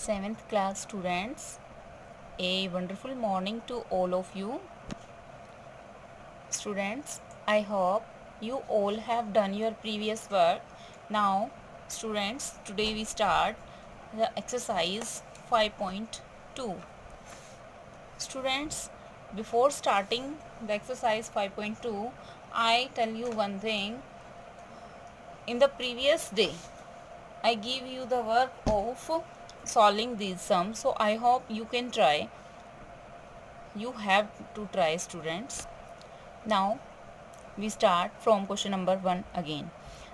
7th class students, a wonderful morning to all of you. Students, I hope you all have done your previous work. Now, students, today we start the exercise 5.2. Students, before starting the exercise 5.2, I tell you one thing. In the previous day, I give you the work of solving these sums, so I hope you can try. You have to try, students. Now we start from question number 1 again.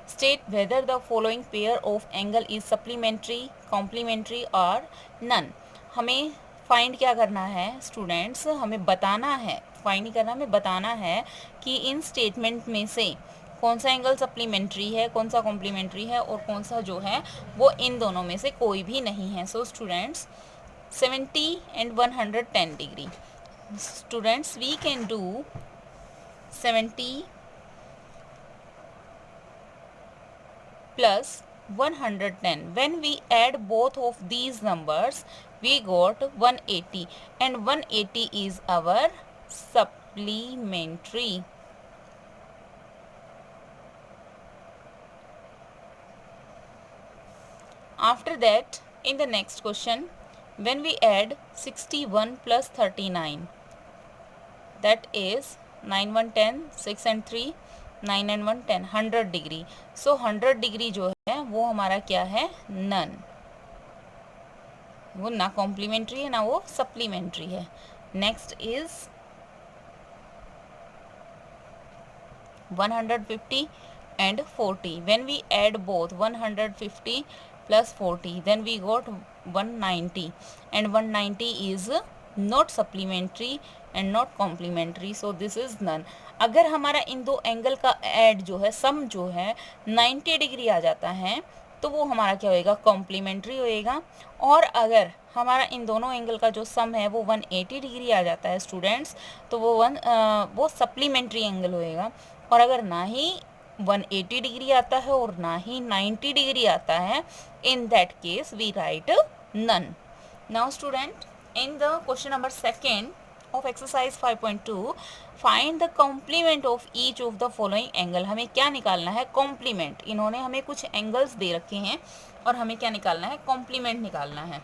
State whether the following pair of angle is supplementary, complementary or none. हमें find क्या करना है students, हमें बताना है, find नहीं करना, हमें बताना है कि इन स्टेटमेंट में से कौन सा एंगल सप्लीमेंट्री है, कौन सा कॉम्प्लीमेंट्री है और कौन सा जो है वो इन दोनों में से कोई भी नहीं है. So students, 70 and 110 degree. Students, we can do 70 plus 110. When we add both of these numbers, we got 180, and 180 is our supplementary. After that, in the next question, when we add 61 plus 39, that is 9 1 10, 6 and 3, 9 and 1 10, 100 degree. So 100 degree जो है वो हमारा क्या है, none. वो ना complementary है ना वो सप्लीमेंट्री है. Next is 150 and 40. When we add both 150 plus 40, then we got 190, and 190 is not supplementary and not complementary, so this is none. अगर हमारा इन दो एंगल का ऐड जो है, सम जो है 90 डिग्री आ जाता है तो वो हमारा क्या होएगा, कॉम्प्लीमेंट्री होएगा. और अगर हमारा इन दोनों एंगल का जो सम है वो 180 डिग्री आ जाता है स्टूडेंट्स, तो वो सप्लीमेंट्री एंगल होएगा. और अगर ना ही 180 डिग्री आता है और ना ही 90 डिग्री आता है, in that case we write none. Now student, in the question number 2 of exercise 5.2, find the complement of each of the following angle. हमें क्या निकालना है, कॉम्प्लीमेंट. इन्होंने हमें कुछ एंगल्स दे रखे हैं और हमें क्या निकालना है, कॉम्प्लीमेंट निकालना है.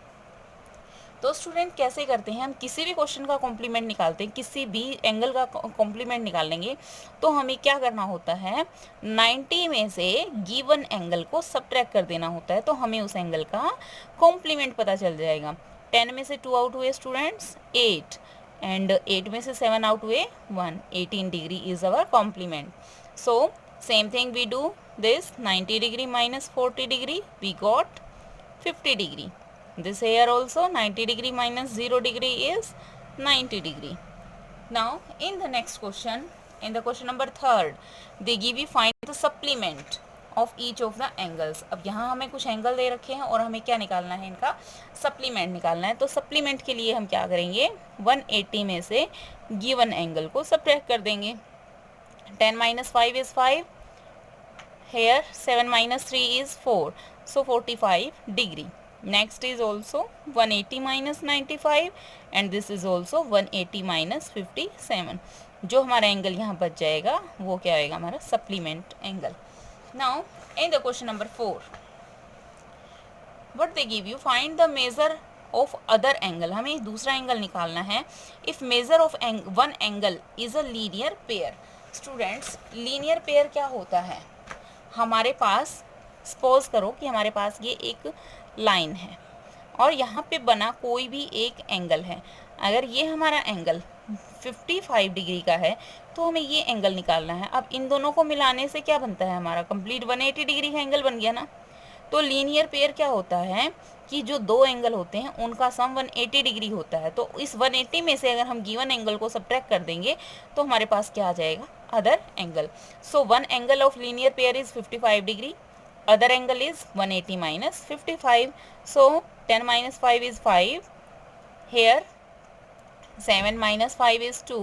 तो स्टूडेंट कैसे करते हैं, हम किसी भी क्वेश्चन का कॉम्प्लीमेंट निकालते हैं, किसी भी एंगल का कॉम्प्लीमेंट निकालेंगे तो हमें क्या करना होता है, 90 में से गिवन एंगल को सबट्रैक्ट कर देना होता है, तो हमें उस एंगल का कॉम्प्लीमेंट पता चल जाएगा. 10 में से 2 आउट हुए स्टूडेंट्स 8, एंड 8 में से 7 आउट हुए 1, 18 degree is our complement. So same thing we do this, 90 degree minus 40 degree, we got 50 degree. This here also 90 degree minus 0 degree is 90 degree. Now in the next question, in the question number 3, they give you find the supplement of each of the angles. अब यहाँ हमें कुछ angle दे रखे हैं और हमें क्या निकालना है, इनका सप्लीमेंट निकालना है. तो सप्लीमेंट के लिए हम क्या करेंगे, 180 में से गिवन एंगल को सबट्रैक्ट कर देंगे. 10 minus 5 is 5. Here 7 minus 3 is 4, so 45 degree. Next is also 180 minus 95, and this is also 180 minus 57. जो हमारा एंगल यहाँ बच जाएगा वो क्या आएगा, हमारा supplement angle. Now in the question number 4, what they give you, find the measure of other angle. हमें दूसरा एंगल निकालना है. If measure of one angle is a linear pair. Students, linear pair क्या होता है, हमारे पास सपोज करो कि हमारे पास ये एक लाइन है और यहाँ पे बना कोई भी एक एंगल है. अगर ये हमारा एंगल 55 डिग्री का है तो हमें ये एंगल निकालना है. अब इन दोनों को मिलाने से क्या बनता है, हमारा कंप्लीट 180 डिग्री का एंगल बन गया ना. तो लीनियर पेयर क्या होता है कि जो दो एंगल होते हैं उनका सम 180 डिग्री होता है. तो इस 180 में से अगर हम गिवन एंगल को सबट्रैक्ट कर देंगे तो हमारे पास क्या आ जाएगा, other angle. So one angle of linear pair is 55 degree, other angle is 180 minus 55. So 10 minus 5 is 5. Here 7 minus 5 is 2,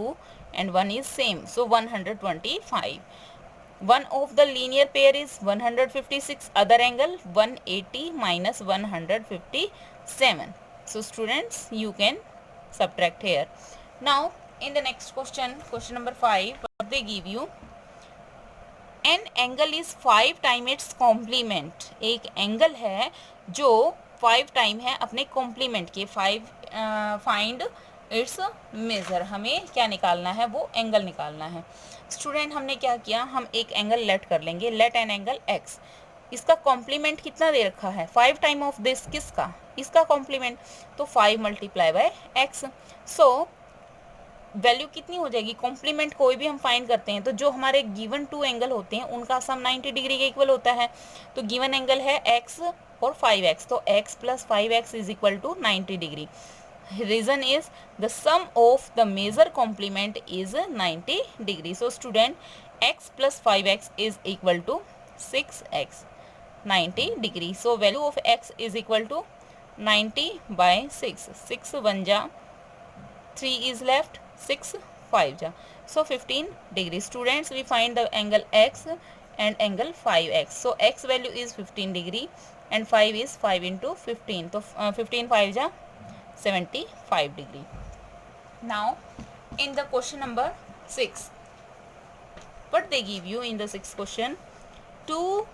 and 1 is same, so 125. One of the linear pair is 156, other angle 180 minus 155. 7. So students, you can subtract here. Now in the next question, question number 5, what they give you, an angle is 5 time its complement. एक angle है जो 5 time है अपने complement के. 5 find its major. हमें क्या निकालना है, वो एंगल निकालना है. स्टूडेंट हमने क्या किया, हम एक एंगल लेट कर लेंगे. Let an angle X. इसका कॉम्प्लीमेंट कितना दे रखा है, 5 टाइम ऑफ दिस. किसका, इसका कॉम्प्लीमेंट. तो 5 multiply by x. So value कितनी हो जाएगी, कॉम्प्लीमेंट कोई भी हम फाइंड करते हैं तो जो हमारे गिवन 2 एंगल होते हैं उनका सम 90 डिग्री के इक्वल होता है. तो गिवन एंगल है x और 5x, तो x plus 5x is equal to 90 degree. Reason is the sum of the measure complement is 90 degree. So student x plus 5x is equal to 6x, 90 degree. So value of x is equal to 90 by 6. 6 1 जा 3 is left, 6 5 ja, so 15 degree. Students, we find the angle x and angle 5x. So x value is 15 degree and 5 is 5 into 15, so 15 5 ja 75 degree. Now in the question number 6, what they give you in the 6th question, two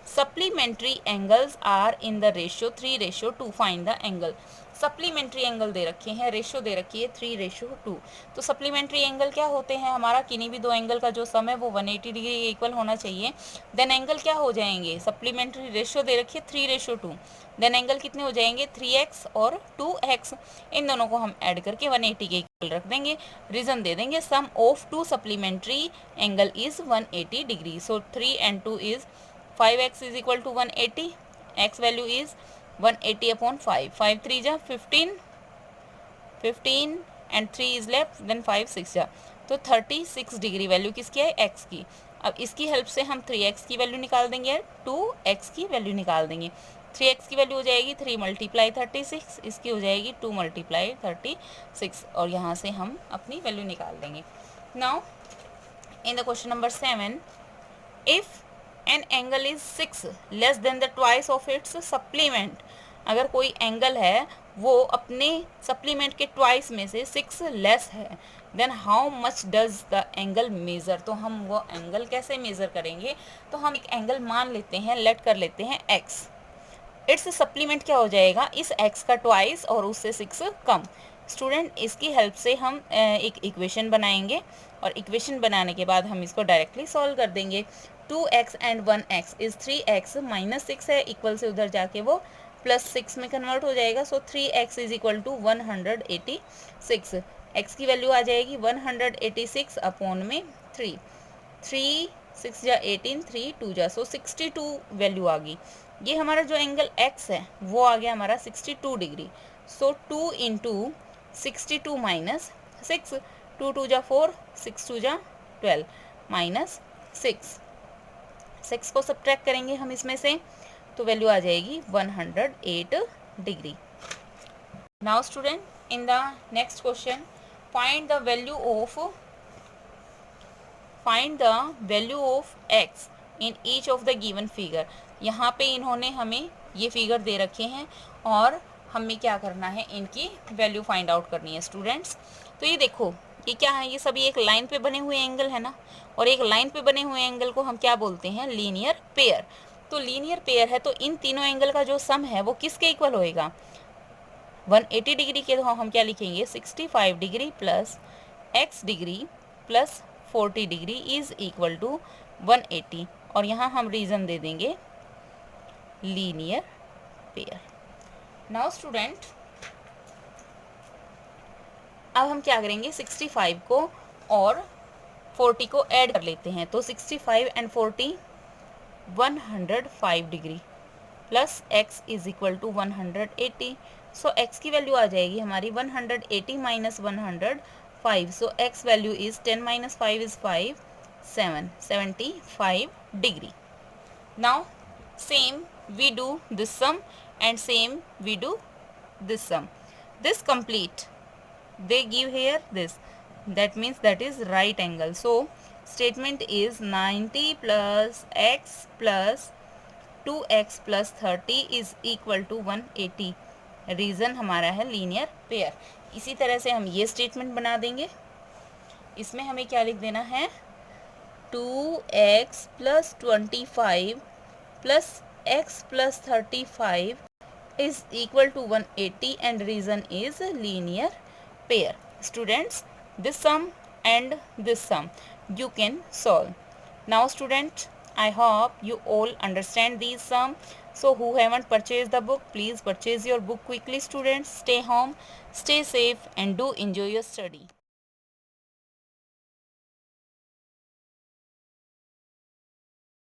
supplementary angles are in the ratio 3:2. find the angle. Supplementary angle दे रखे हैं, ratio दे रखी है 3:2. तो supplementary angle क्या होते हैं, हमारा किन्हीं भी दो एंगल का जो सम है वो 180 डिग्री के इक्वल होना चाहिए. देन एंगल क्या हो जाएंगे, सप्लीमेंट्री रेशो दे रखी है 3:2. देन एंगल कितने हो जाएंगे, 3x और 2x. इन दोनों को हम ऐड करके 180 के इक्वल रख देंगे. रीजन दे देंगे, sum of 2 supplementary angle is 180 degree. So 3 and 2 is 5x is equal to 180. x value is 180 upon 5. 5 3 जा 15, 15 and 3 is left, then 5 6 जा, तो 36 डिग्री वैल्यू किसकी है, x की. अब इसकी हेल्प से हम 3x की वैल्यू निकाल देंगे, 2x की वैल्यू निकाल देंगे. 3x की वैल्यू हो जाएगी 3 मल्टीप्लाई 36, इसकी हो जाएगी 2 मल्टीप्लाई 36, और यहाँ से हम अपनी वैल्यू निकाल देंगे. Now in the question number 7, if N angle is 6 less than the twice of its supplement. अगर कोई एंगल है वो अपने सप्लीमेंट के ट्वाइस में से 6 लेस है, then how much does the angle measure. तो हम वो एंगल कैसे मेज़र करेंगे, तो हम एक एंगल मान लेते हैं, लेट कर लेते हैं x. इट्स सप्लीमेंट क्या हो जाएगा, इस x का ट्वाइस और उससे 6 कम. स्टूडेंट, इसकी हेल्प से हम एक इक्वेशन बनाएंगे, और इक्वेशन बनाने के बाद हम इसको डायरेक्टली सॉल्व कर देंगे. 2x and 1x is 3x minus 6 है, इक्वल से उधर जाके वो प्लस 6 में कन्वर्ट हो जाएगा. So 3x is equal to 186. x की वैल्यू आ जाएगी 186 अपॉन में 3. 3 6 जा 18, 3 2 जा, सो 62 वैल्यू आ गई. ये हमारा जो एंगल x है वो आ गया हमारा 62 डिग्री. सो 2 इंटू 62 माइनस 6, 2 2 जा 4, 6 2 जा 12 माइनस 6. 6 को सब्ट्रैक्ट करेंगे हम इसमें से, तो वैल्यू आ जाएगी 108 degree. Now student, in the next question, find the value of x in each of the given figure. यहाँ पे इन्होंने हमें ये फिगर दे रखे हैं और हमें क्या करना है, इनकी वैल्यू फाइंड आउट करनी है. स्टूडेंट्स, तो ये देखो, ये क्या है, ये सभी एक लाइन पे बने हुए एंगल है ना, और एक लाइन पे बने हुए एंगल को हम क्या बोलते हैं, लीनियर पेयर. तो लीनियर पेयर है, तो इन तीनों एंगल का जो सम है वो किसके इक्वल होएगा, 180 डिग्री के. तो हम क्या लिखेंगे, 65 degree plus x degree plus 40 degree is equal to 180, और यहाँ हम रीज़न दे देंगे लीनियर पेयर. नाउ स्टूडेंट, अब हम क्या करेंगे, 65 को और 40 को ऐड कर लेते हैं. तो 65 and 40 105 degree plus x is equal to 180. So x की वैल्यू आ जाएगी हमारी 180 minus 105. So x value is 10 minus 5 is 5, 75 degree. Now same we do this sum and same we do this sum. This complete, they give here this, that means that is right angle. So statement is 90 plus x plus 2x plus 30 is equal to 180। Reason हमारा है linear pair. इसी तरह से हम ये statement बना देंगे। इसमें हमें क्या लिख देना है, 2x plus 25 plus x plus 35 is equal to 180 and reason is linear pair. Students, this sum and this sum you can solve. Now students, I hope you all understand these sum. So who haven't purchased the book, please purchase your book quickly students. Stay home, stay safe and do enjoy your study.